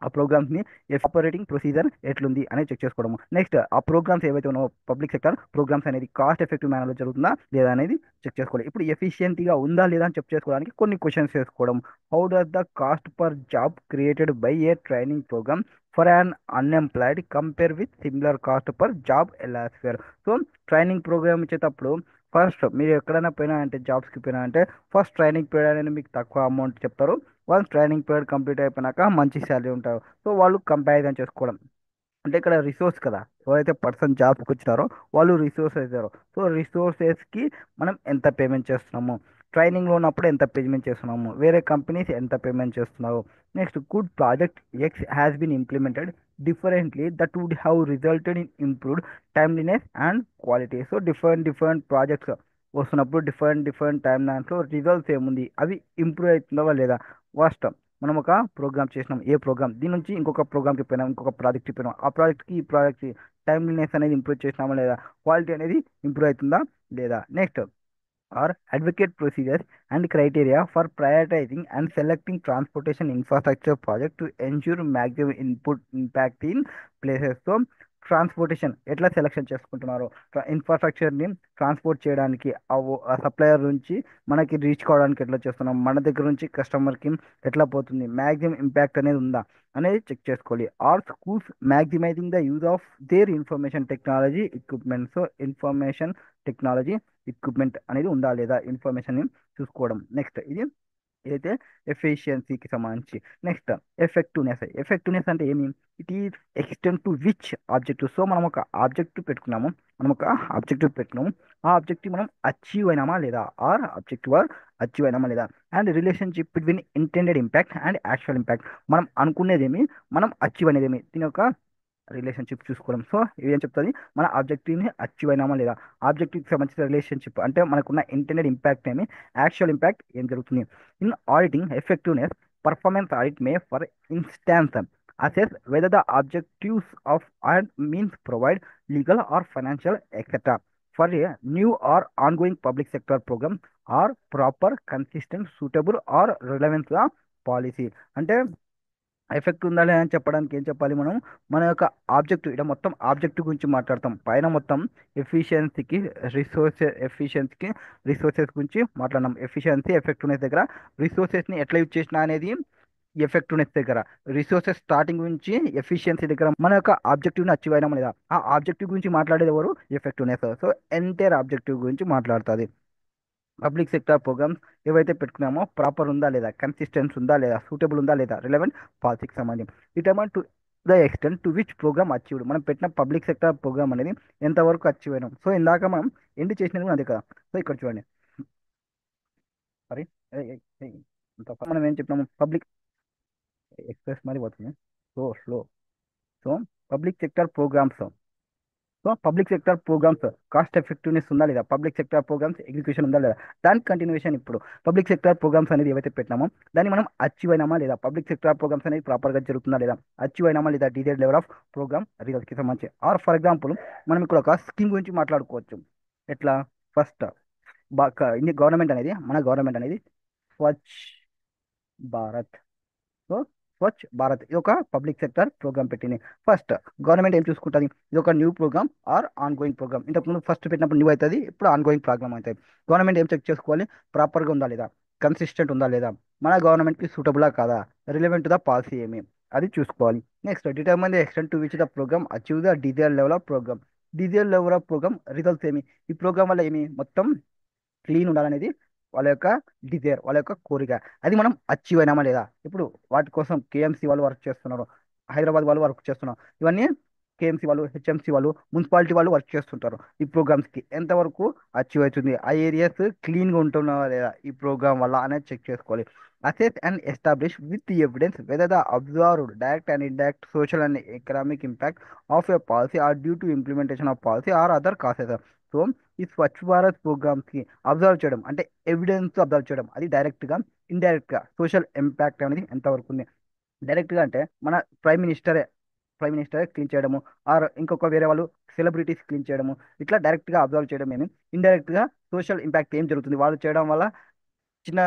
ఆ ప్రోగ్రామ్స్ని ఆపరేటింగ్ ప్రొసీజర్ ఎట్లుంది అనేది చెక్ చేసుకోవడం. నెక్స్ట్ ఆ ప్రోగ్రామ్స్ ఏవైతే ఉన్నాయో పబ్లిక్ సెక్టర్ ప్రోగ్రామ్స్ అనేది కాస్ట్ ఎఫెక్టివ్ మేనర్లో జరుగుతుందా లేదా అనేది చెక్ చేసుకోవాలి. ఇప్పుడు ఎఫిషియెంట్గా ఉందా లేదా అని చెక్ చేసుకోవడానికి కొన్ని క్వశ్చన్స్ చేసుకోవడం. How does the cost per job created by a training programme for an unemployed compare with similar cost per job elsewhere. So training programme ఇచ్చేటప్పుడు ఫస్ట్ మీరు ఎక్కడైనా పోయినా అంటే జాబ్స్కి పోయినా అంటే ఫస్ట్ ట్రైనింగ్ పీరియడ్ అనేది మీకు తక్కువ అమౌంట్ చెప్తారు, వన్స్ ట్రైనింగ్ పీరియడ్ కంప్లీట్ అయిపోయినాక మంచి శాలరీ ఉంటారు. సో వాళ్ళు కంపారిజన్ చేసుకోవడం, అంటే ఇక్కడ రిసోర్స్ కదా, ఎవరైతే పర్సన్ జాబ్కి వచ్చినారో వాళ్ళు రిసోర్స్ అవుతారు. సో రిసోర్సెస్కి మనం ఎంత పేమెంట్ చేస్తున్నాము, ట్రైనింగ్లో ఉన్నప్పుడు ఎంత పేమెంట్ చేస్తున్నాము, వేరే కంపెనీస్ ఎంత పేమెంట్ చేస్తున్నారు. Next good project X has been implemented differently that would have resulted in improved timeliness and quality. So different projects వస్తున్నప్పుడు డిఫరెంట్ టైమ్ లైన్స్లో రిజల్ట్స్ ఏముంది అవి ఇంప్రూవ్ అవుతుందా లేదా. ఫస్ట్ మనం ఒక ప్రోగ్రామ్ చేసినాం, ఏ ప్రోగ్రామ్ దీని నుంచి ఇంకొక ప్రోగ్రామ్కి పోయినాం, ఇంకొక ప్రాజెక్ట్కి పోయినాం, ఆ ప్రాజెక్ట్కి ఈ ప్రాజెక్ట్కి టైమ్లీనెస్ అనేది ఇంప్రూవ్ చేసినామా లేదా, క్వాలిటీ అనేది ఇంప్రూవ్ అవుతుందా లేదా. Next are advocate procedures and criteria for prioritising and selecting transportation infrastructure project to ensure maximum input impact in ప్లేసెస్తో. ట్రాన్స్పోర్టేషన్ ఎట్లా సెలెక్షన్ చేసుకుంటున్నారు, ఇన్ఫ్రాస్ట్రక్చర్ని ట్రాన్స్పోర్ట్ చేయడానికి ఆ సప్లయర్ నుంచి మనకి రీచ్ కావడానికి ఎట్లా చేస్తున్నాం, మన దగ్గర నుంచి కస్టమర్కి ఎట్లా పోతుంది, మ్యాక్సిమం ఇంపాక్ట్ అనేది ఉందా అనేది చెక్ చేసుకోవాలి. Or schools maximising the use of their information technology equipment. So information technology equipment అనేది ఉందా లేదా ఇన్ఫర్మేషన్ చూసుకోవడం. నెక్స్ట్ ఇది ఏదైతే ఎఫిషియన్సీకి సంబంధించి. నెక్స్ట్ ఎఫెక్టివ్నెస్ అంటే ఏమి, it is extend to which objective. So మనం ఒక ఆబ్జెక్టివ్ పెట్టినాము, ఆ ఆబ్జెక్టివ్ మనం అచీవ్ అయినామా లేదా, ఆర్ ఆబ్జెక్టివ్ ఆర్ అచీవ్ అయినామా లేదా. And relationship between intended impact and actual impact, మనం అనుకునేదేమి మనం అచీవ్ అనేదేమి, దీని యొక్క రిలేషన్షిప్ చూసుకోవడం. సో ఇది ఏం చెప్తుంది, మన ఆబ్జెక్టివ్ని అచీవ్ అయినామా లేదా, ఆబ్జెక్టివ్కి సంబంధించిన రిలేషన్షిప్ అంటే మనకున్న ఇంటెండెడ్ ఇంపాక్ట్ ఏమి, యాక్చువల్ ఇంపాక్ట్ ఏం జరుగుతుంది. In auditing effectiveness performance audit May for instance assess whether the objectives of and means provide legal or financial etc. For a new or ongoing public sector programme are proper consistent suitable or relevance policy. అంటే ఎఫెక్ట్ ఉందా లేదా అని చెప్పడానికి ఏం చెప్పాలి మనం, మన యొక్క ఆబ్జెక్టివ్, ఇక్కడ మొత్తం ఆబ్జెక్టివ్ గురించి మాట్లాడతాం, పైన మొత్తం ఎఫిషియన్సీకి ఎఫిషియన్సీకి రిసోర్సెస్ గురించి మాట్లాడినాం. ఎఫిషియన్సీ ఎఫెక్టివ్నెస్ దగ్గర రిసోర్సెస్ని ఎట్లా యూజ్ చేసినా అనేది ఎఫెక్టివ్నెస్ దగ్గర, రిసోర్సెస్ స్టార్టింగ్ నుంచి ఎఫిషియన్సీ దగ్గర మన యొక్క ఆబ్జెక్టివ్ని అచీవ్ అయినా లేదా ఆ ఆబ్జెక్టివ్ గురించి మాట్లాడేది ఎవరు, ఎఫెక్టివ్నెస్. సో ఎంటైర్ ఆబ్జెక్టివ్ గురించి మాట్లాడుతుంది. పబ్లిక్ సెక్టర్ ప్రోగ్రామ్స్ ఏవైతే పెట్టుకున్నామో ప్రాపర్ ఉందా లేదా, కన్సిస్టెన్స్ ఉందా లేదా, సూటబుల్ ఉందా లేదా, రిలవెంట్ పాలసీకి సంబంధించి determine to the extent to which programme achieved. మనం పెట్టిన పబ్లిక్ సెక్టర్ ప్రోగ్రామ్ అనేది ఎంతవరకు అచీవ్ అయినాం. సో ఇందాక మనం ఎండ్ చేసినది కూడా అదే కదా. సో ఇక్కడ చూడండి, సారీ, మనం ఏం చెప్పినాము, పబ్లిక్ ఎక్స్ప్రెస్ మరి పోతుంది, so slow. So public sector programmes, so public sector programmes cost effectiveness ఉందా లేదా, పబ్లిక్ సెక్టర్ ప్రోగ్రామ్స్ ఎగ్జిక్యూషన్ ఉందా లేదా, దాని కంటిన్యూషన్ ఇప్పుడు పబ్లిక్ సెక్టర్ ప్రోగ్రామ్స్ అనేది ఏవైతే పెట్టినామో దాన్ని మనం అచీవ్ అయినామా లేదా, పబ్లిక్ సెక్టర్ ప్రోగ్రామ్స్ అనేది ప్రాపర్గా జరుగుతుందా లేదా, అచీవ్ అయినామా లేదా, డిజైర్ లెవెల్ ఆఫ్ ప్రోగ్రామ్ రిజల్ట్స్కి సంబంధించి. ఆర్ ఫర్ ఎగ్జాంపుల్ మనం ఇక్కడ ఒక స్కీమ్ గురించి మాట్లాడుకోవచ్చు. ఎట్లా, ఫస్ట్ ఇండియా గవర్నమెంట్ అనేది, మన గవర్నమెంట్ అనేది స్వచ్ఛ భారత్. సో స్వచ్ఛ్ భారత్ ఇది ఒక పబ్లిక్ సెక్టర్ ప్రోగ్రామ్ పెట్టింది. ఫస్ట్ గవర్నమెంట్ ఏం చూసుకుంటుంది, ఇది ఒక new programme or on going programme. ఇంతకుముందు ఫస్ట్ పెట్టినప్పుడు న్యూ అవుతుంది, ఇప్పుడు ఆన్ గోయింగ్ ప్రోగ్రామ్ అవుతుంది. గవర్నమెంట్ ఏం చెక్ చేసుకోవాలి, ప్రాపర్గా ఉందా లేదా, కన్సిస్టెంట్ ఉందా లేదా, మన గవర్నమెంట్కి సూటబులా కాదా, రిలవెంట్ టు ద పాలసీ ఏమి, అది చూసుకోవాలి. Next determine the extent to which the programme achieve the desire level of programme. Desire level of programme results ఏమి, ఈ ప్రోగ్రామ్ వల్ల ఏమి, మొత్తం క్లీన్ ఉండాలనేది వాళ్ళ యొక్క డిజైర్, వాళ్ళ యొక్క కోరిక. అది మనం అచీవ్ అయినామా లేదా. ఇప్పుడు వాటి కోసం కేఎంసీ వాళ్ళు వర్క్ చేస్తున్నారు, హైదరాబాద్ వాళ్ళు వర్క్ చేస్తున్నారు, ఇవన్నీ కేఎంసీ వాళ్ళు, హెచ్ఎంసీ వాళ్ళు, మున్సిపాలిటీ వాళ్ళు వర్క్ చేస్తుంటారు. ఈ ప్రోగ్రామ్స్కి ఎంతవరకు అచీవ్ అవుతుంది, ఆ ఏరియాస్ క్లీన్గా ఉంటున్నావా లేదా ఈ ప్రోగ్రామ్ వల్ల అనేది చెక్ చేసుకోవాలి. Assess and establish with evidence whether the observed direct and indirect social and economic impact of a policy are due to implementation of policy or other causes. So ఈ స్వచ్ఛ భారత్ ప్రోగ్రామ్స్కి అబ్జర్వ్ చేయడం అంటే ఎవిడెన్స్ అబ్జర్వ్ చేయడం, అది డైరెక్ట్గా ఇండైరెక్ట్గా సోషల్ ఇంపాక్ట్ అనేది ఎంతవరకు ఉంది. డైరెక్ట్గా అంటే మన ప్రైమ్ మినిస్టరే క్లీన్ చేయడము, ఆర్ ఇంకొక వేరే వాళ్ళు సెలబ్రిటీస్ క్లీన్ చేయడము, ఇట్లా డైరెక్ట్గా అబ్జర్వ్ చేయడం ఏమి, ఇండైరెక్ట్గా సోషల్ ఇంపాక్ట్ ఏం జరుగుతుంది వాళ్ళు చేయడం వల్ల, చిన్న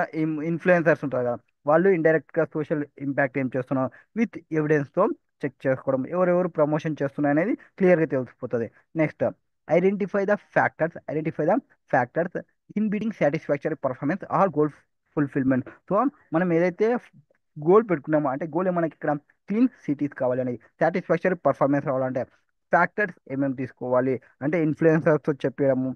ఇన్ఫ్లుయెన్సర్స్ ఉంటారు కదా, వాళ్ళు ఇండైరెక్ట్గా సోషల్ ఇంపాక్ట్ ఏం చేస్తున్నారు విత్ ఎవిడెన్స్తో చెక్ చేసుకోవడం, ఎవరెవరు ప్రమోషన్ చేస్తున్నారు అనేది క్లియర్గా తెలిసిపోతుంది. Next identify the factors in beating satisfactory performance or goal fulfilment. So మనం ఏదైతే గోల్ పెట్టుకున్నామో, అంటే గోల్ మనకి ఇక్కడ క్లీన్ సిటీస్ కావాలి అనేది, సాటిస్ఫాక్టరీ పర్ఫార్మెన్స్ రావాలంటే ఫ్యాక్టర్స్ ఏమేమి తీసుకోవాలి అంటే ఇన్ఫ్లుయెన్సర్స్తో చెప్పడము,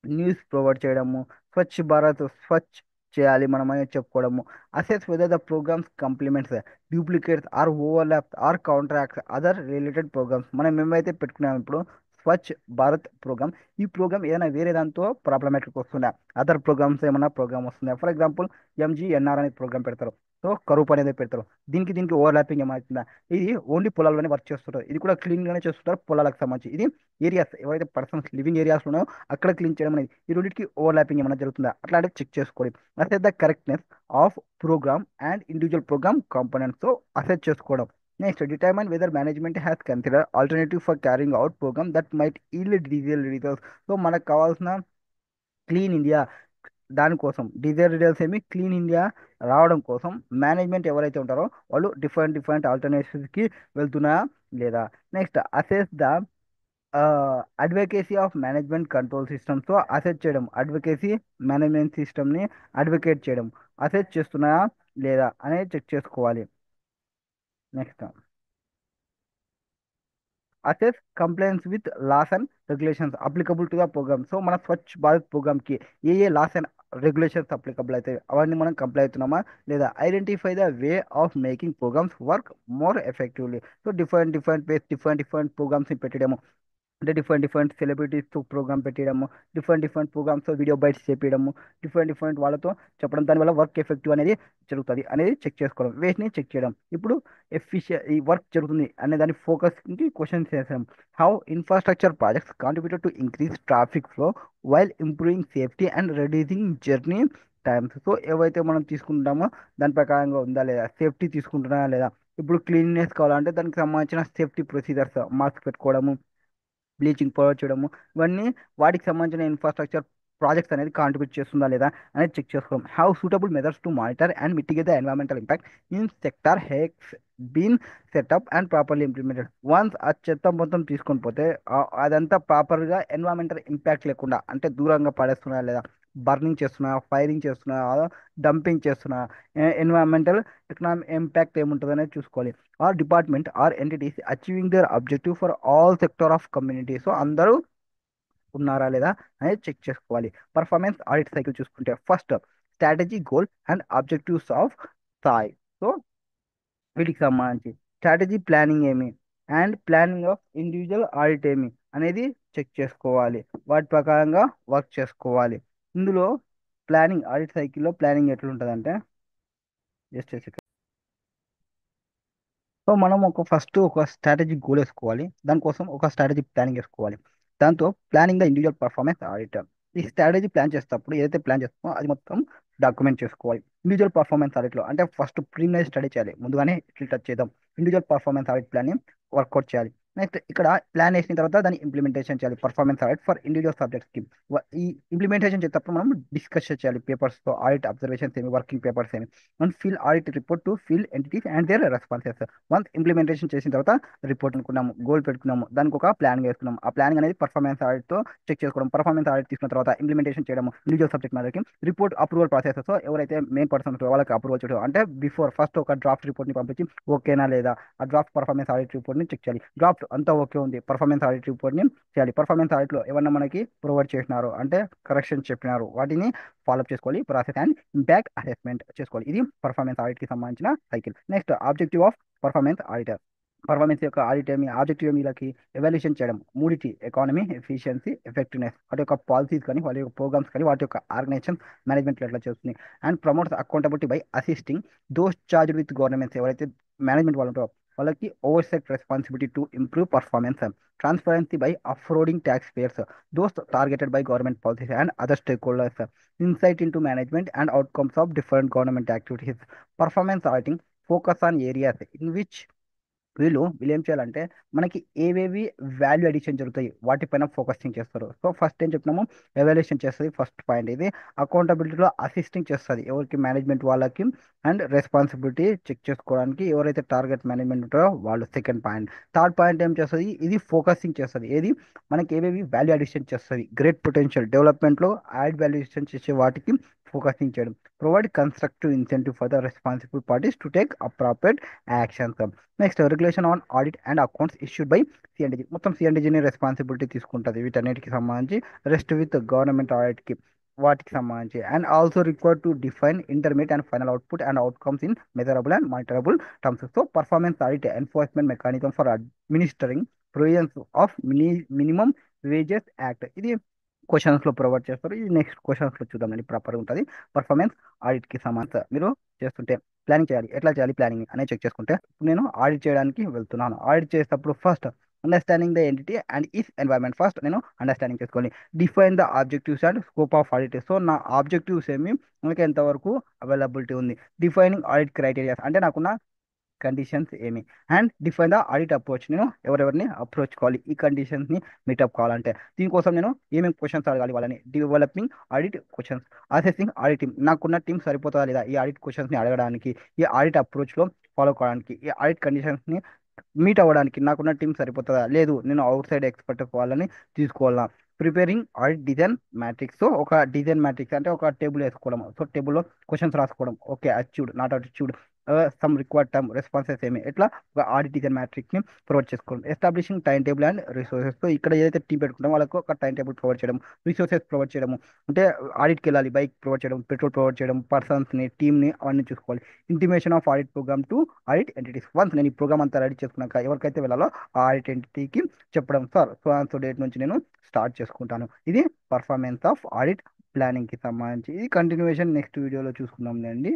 న్యూస్ ప్రొవైడ్ చేయడము, స్వచ్ఛ భారత్ స్వచ్ఛ చేయాలి మనం అనేది చెప్పుకోవడము, assess whether the programmes complements duplicates or overlaps or contracts other related programmes. మనం ఏమైతే పెట్టుకున్నాం ఇప్పుడు స్వచ్ఛ భారత్ ప్రోగ్రామ్, ఈ ప్రోగ్రామ్ ఏదైనా వేరే దాంతో ప్రాబ్లమేటిక్ వస్తుందా, అదర్ ప్రోగ్రామ్స్ ఏమైనా ప్రోగ్రామ్ వస్తుందా. ఫర్ ఎగ్జాంపుల్ ఎంజీఎన్ఆర్ అనే ప్రోగ్రామ్ పెడతారు, సో కరూప్ అనేది పెడతారు, దీనికి ఓవర్లాపింగ్ ఏమవుతుందా, ఇది ఓన్లీ పొలాల్లోనే వర్క్ చేస్తుంటారు, ఇది కూడా క్లీన్గానే చేస్తుంటారు పొలాలకు సంబంధించి. ఇది ఏరియాస్ ఎవరైతే పర్సన్స్ లివింగ్ ఏరియాస్ ఉన్నాయో అక్కడ క్లీన్ చేయడం అనేది, ఈ రెండింటికి ఓవర్లాపింగ్ ఏమైనా జరుగుతుందా అట్లాంటివి చెక్ చేసుకోవాలి. Assess the correctness of programme and individual programme components assess చేసుకోవడం. Next determine whether management has consider alternative for carrying out programme that might yield digital results. So మనకు కావాల్సిన క్లీన్ ఇండియా, దానికోసం డిజైర్ రిజల్ట్స్ ఏమి క్లీన్ ఇండియా రావడం కోసం మేనేజ్మెంట్ ఎవరైతే ఉంటారో వాళ్ళు డిఫరెంట్ డిఫరెంట్ ఆల్టర్నేటివ్స్కి వెళ్తున్నారా లేదా. Next assess the advocacy of management control సిస్టమ్స్తో అసెస్ చేయడం, అడ్వకేసీ మేనేజ్మెంట్ సిస్టమ్ని అడ్వకేట్ చేయడం, అసెస్ చేస్తున్నారా లేదా అనేది చెక్ చేసుకోవాలి. Next assess compliance with laws and regulations applicable to the programme. So మన స్వచ్ఛ భారత్ ప్రోగ్రామ్కి ఏ లాస్ అండ్ రెగ్యులేషన్స్ అప్లికబుల్ అవుతాయి అవన్నీ మనం కంప్లై అవుతున్నామా లేదా. Identify the way of making programmes work more effectively. So different different ways, different different ప్రోగ్రామ్స్ని పెట్టడము, అంటే డిఫరెంట్ డిఫరెంట్ సెలబ్రిటీస్తో ప్రోగ్రామ్ పెట్టడము, డిఫరెంట్ డిఫరెంట్ ప్రోగ్రామ్స్తో వీడియో బైట్స్ చేపించడము, డిఫరెంట్ డిఫరెంట్ వాళ్ళతో చెప్పడం, దానివల్ల వర్క్ ఎఫెక్టివ్ అనేది జరుగుతుంది అనేది చెక్ చేసుకోవడం, వేస్ట్ని చెక్ చేయడం. ఇప్పుడు ఈ వర్క్ జరుగుతుంది అనే దాని ఫోకస్కి క్వశ్చన్స్ చేసాం. How infrastructure projects contributed to increase traffic flow while improving safety and reducing journey times. So ఏవైతే మనం తీసుకుంటామో దాని ప్రకారంగా ఉందా లేదా, సేఫ్టీ తీసుకుంటున్నా లేదా. ఇప్పుడు క్లీన్నెస్ కావాలంటే దానికి సంబంధించిన సేఫ్టీ ప్రొసీజర్స్, మాస్క్ పెట్టుకోవడము, బ్లీచింగ్ ప్రొవైడ్ చేయడము, ఇవన్నీ వాటికి సంబంధించిన ఇన్ఫ్రాస్ట్రక్చర్ ప్రాజెక్ట్స్ అనేది కాంట్రిబ్యూట్ చేస్తుందా లేదా అనేది చెక్ చేసుకోవడం. Have suitable methods to monitor and mitigate the environmental impact in sector has been setup and properly implemented. Once ఆ చెత్త మొత్తం తీసుకొని పోతే అదంతా ప్రాపర్గా ఎన్వైరన్మెంటల్ ఇంపాక్ట్ లేకుండా, అంటే దూరంగా పడేస్తున్నా లేదా, బర్నింగ్ చేస్తున్నా, ఫైరింగ్ చేస్తున్నా, డంపింగ్ చేస్తున్నా, ఎన్వైరన్మెంటల్ ఎకనామిక్ ఇంపాక్ట్ ఏముంటుంది అనేది చూసుకోవాలి. Are department or entities achieving their objective for all sector of community. So అందరూ ఉన్నారా లేదా అనేది చెక్ చేసుకోవాలి. పర్ఫార్మెన్స్ ఆడిట్ సైకిల్ చూసుకుంటే first strategy, goal and objectives of స్థాయి. సో వీటికి సంబంధించి స్ట్రాటజీ ప్లానింగ్ ఏమి and planning of individual audit ఏమి అనేది చెక్ చేసుకోవాలి. వాటి ప్రకారంగా వర్క్ చేసుకోవాలి. ఇందులో ప్లానింగ్ ఆడిట్ సైకిల్లో ప్లానింగ్ ఎట్లుంటుందంటే, జస్ట్ సో మనం ఫస్ట్ ఒక స్ట్రాటజిక్ గోల్ వేసుకోవాలి. దానికోసం ఒక స్ట్రాటజిక్ ప్లానింగ్ వేసుకోవాలి. దాంతో planning the individual performance auditor. ఈ స్ట్రాటజీ ప్లాన్ చేసేటప్పుడు ఏదైతే ప్లాన్ చేస్తామో అది మొత్తం డాక్యుమెంట్ చేసుకోవాలి. ఇండివిజువల్ పర్ఫార్మెన్స్ ఆడిట్లో అంటే ఫస్ట్ ప్రీమియర్ స్టడీ చేయాలి, ముందుగానే ఇట్లా టచ్ చేద్దాం. Individual performance audit plan work out చేయాలి. నెక్స్ట్ ఇక్కడ ప్లాన్ వేసిన తర్వాత దాన్ని ఇంప్లిమెంటేషన్ చేయాలి. పర్ఫార్మెన్స్ ఆడిట్ ఫర్ ఇండివిజువల్ సబ్జెక్ట్స్కి ఈ ఇంప్లిమెంటేషన్ చేసేటప్పుడు మనం డిస్కస్ చేయాలి పేపర్స్తో, ఆడిట్ అబ్జర్వేషన్స్ ఏమి, వర్కింగ్ పేపర్స్ ఏమి, and fill audit report to fill entities and their responses. Once implementation చేసిన తర్వాత రిపోర్ట్ అనుకున్నాము, గోల్ పెట్టుకున్నాము, దానికి ఒక ప్లాన్ వేసుకున్నాము. ఆ ప్లాన్ అనేది పర్ఫార్మెన్స్ ఆడిట్తో చెక్ చేసుకోవడం. పర్ఫార్మెన్స్ ఆడిట్ తీసుకున్న తర్వాత ఇంప్లిమెంటేషన్ చేయడం ఇండివిజువల్ సబ్జెక్ట్ మ్యాటర్కి. రిపోర్ట్ అప్రూవల్ ప్రాసెస్, సో ఎవరైతే మెయిన్ పర్సన్ వాళ్ళకి అప్రూవల్ చేయడం, అంటే బిఫోర్ ఫస్ట్ ఒక డ్రాఫ్ట్ రిపోర్ట్ని పంపించి ఓకేనా లేదా ఆ డ్రాఫ్ట్ పర్ఫార్మెన్స్ ఆడిట్ రిపోర్ట్ని చెక్ చేయాలి. డ్రాఫ్ట్ అంతా ఓకే ఉంది, పర్ఫార్మెన్స్ ఆడిట్ రిపోర్ట్ని చేయాలి. పర్ఫార్మెన్స్ ఆడిట్లో ఏమన్నా మనకి ప్రొవైడ్ చేసినారు అంటే కరెక్షన్ చెప్పినారు, వాటిని ఫాలోఅప్ చేసుకోవాలి. ప్రాసెస్ అండ్ ఇంపాక్ట్ అసెస్మెంట్ చేసుకోవాలి. ఇది పర్ఫార్మెన్స్ ఆడిట్ కి సంబంధించిన cycle. Next objective of performance auditor. Performance యొక్క ఆడిట్ ఏమి, ఆబ్జెక్టివ్ ఏమి, వీళ్ళకి ఎవాల్యుయేషన్ చేయడం. మూడిటి ఎకానమీ, ఎఫిషియన్సీ, ఎఫెక్టివ్నెస్, వాటి యొక్క పాలసీస్ కానీ వాటి యొక్క ప్రోగ్రామ్స్ కానీ వాటి యొక్క ఆర్గనైజేషన్ మేనేజ్మెంట్ ఎట్లా చేస్తుంది. And promotes accountability by assisting those charge with governments, ఎవరైతే మేనేజ్మెంట్ వాళ్ళు ఉంటారో వాళ్ళకి oversight responsibility to improve performance. Transparency by affording taxpayers those targeted by government policies and other stakeholders. Insight into management and outcomes of different government activities. Performance auditing focus on areas in which వీళ్ళు ఏం చేయాలంటే మనకి ఏవేవి వాల్యూ అడిషన్ జరుగుతాయి వాటిపైన ఫోకసింగ్ చేస్తారు. సో ఫస్ట్ ఏం చెప్పినాము, ఎవాల్యుయేషన్ చేస్తుంది ఫస్ట్ పాయింట్. ఇది అకౌంటబిలిటీలో అసిస్టింగ్ చేస్తుంది ఎవరికి, మేనేజ్మెంట్ వాళ్ళకి. అండ్ రెస్పాన్సిబిలిటీ చెక్ చేసుకోవడానికి ఎవరైతే టార్గెట్ మేనేజ్మెంట్ ఉంటారో వాళ్ళు సెకండ్ పాయింట్. థర్డ్ పాయింట్ ఏం చేస్తుంది, ఇది ఫోకసింగ్ చేస్తుంది. ఏది మనకి ఏవేవి వాల్యూ అడిషన్ చేస్తుంది, గ్రేట్ పొటెన్షియల్ డెవలప్మెంట్లో యాడ్ వాల్యుయేషన్ చేసే వాటికి ఫోకసింగ్ చేయడం. Provide constructive incentive for the responsible parties to take appropriate actions. Next regulation on audit and accounts issued by C and AG. మొత్తం సిఎండిజిని రెస్పాన్సిబిలిటీ తీసుకుంటుంది వీటన్నిటికి సంబంధించి. రెస్ట్ విత్ గవర్నమెంట్ ఆడిట్కి వాటికి సంబంధించి. And also required to define intermediate and final output and outcomes in measurable and monitorable terms. So performance audit enforcement mechanism for administering provisions of minimum wages act. ఇది క్వశ్చన్స్లో ప్రొవైడ్ చేస్తారు. ఇది నెక్స్ట్ క్వశ్చన్స్లో చూద్దామండి, ప్రాపర్గా ఉంటుంది. పర్ఫార్మెన్స్ ఆడిట్కి సంబంధించి మీరు చేస్తుంటే ప్లానింగ్ చేయాలి. ఎట్లా చేయాలి ప్లానింగ్ అనేది చెక్ చేసుకుంటే, ఇప్పుడు నేను ఆడిట్ చేయడానికి వెళ్తున్నాను. ఆడిట్ చేసేటప్పుడు first understanding the entity and is environment. First నేను అండర్స్టాండింగ్ చేసుకోవాలి. Define the objectives and scope of audit. So నా ఆబ్జెక్టివ్స్ ఏమి, మనకి ఎంతవరకు అవైలబిలిటీ ఉంది. డిఫైనింగ్ ఆడిట్ క్రైటీరియాస్, అంటే నాకున్న కండిషన్స్ ఏమి. And define the audit approach, నేను ఎవరెవరిని అప్రోచ్ కావాలి ఈ కండిషన్స్ని మీటప్ కావాలంటే. దీనికోసం నేను ఏమేమి క్వశ్చన్స్ అడగాలి వాళ్ళని. Developing audit questions, assessing audit team, నాకున్న టీం సరిపోతుందా లేదా ఈ ఆడిట్ క్వశ్చన్స్ని అడగడానికి, ఈ ఆడిట్ అప్రోచ్లో ఫాలో కావడానికి, ఈ ఆడిట్ కండిషన్స్ని మీట్ అవ్వడానికి నాకున్న టీం సరిపోతుందా, లేదు నేను అవుట్ సైడ్ ఎక్స్పర్ట్ వాళ్ళని తీసుకోవాలా. Preparing audit design matrix. So ఒక డిజైన్ మ్యాట్రిక్స్ అంటే ఒక టేబుల్ వేసుకోవడం. సో టేబుల్లో క్వశ్చన్స్ రాసుకోవడం, okay achieved not achieved, some required term responses ఏమి, ఎట్లా ఒక ఆడిట్ డిజైన్ మ్యాట్రిక్స్ని ప్రొవైడ్ చేసుకోవడం. Establishing time table and resources. So ఇక్కడ ఏదైతే టీం పెట్టుకుంటామో వాళ్ళకు ఒక టైం టేబుల్ ప్రొవైడ్ చేయడం, రిసోర్సెస్ ప్రొవైడ్ చేయడం. అంటే ఆడిట్కి వెళ్ళాలి, బైక్ ప్రొవైడ్ చేయడం, పెట్రోల్ ప్రొవైడ్ చేయడం, పర్సన్స్ని, టీమ్ని అవన్నీ చూసుకోవాలి. Intimation of audit programme to audit entities. Once నేను ఈ ప్రోగ్రామ్ అంతా రెడీ చేసుకున్నాక ఎవరికైతే వెళ్ళాలో ఆ ఆడిట్ ఎంటిటీకి చెప్పడం, sir so and so date నుంచి నేను స్టార్ట్ చేసుకుంటాను. ఇది పర్ఫార్మెన్స్ ఆఫ్ ఆడిట్ ప్లానింగ్కి సంబంధించి. ఇది కంటిన్యూషన్ నెక్స్ట్ వీడియోలో చూసుకుందాం అండి.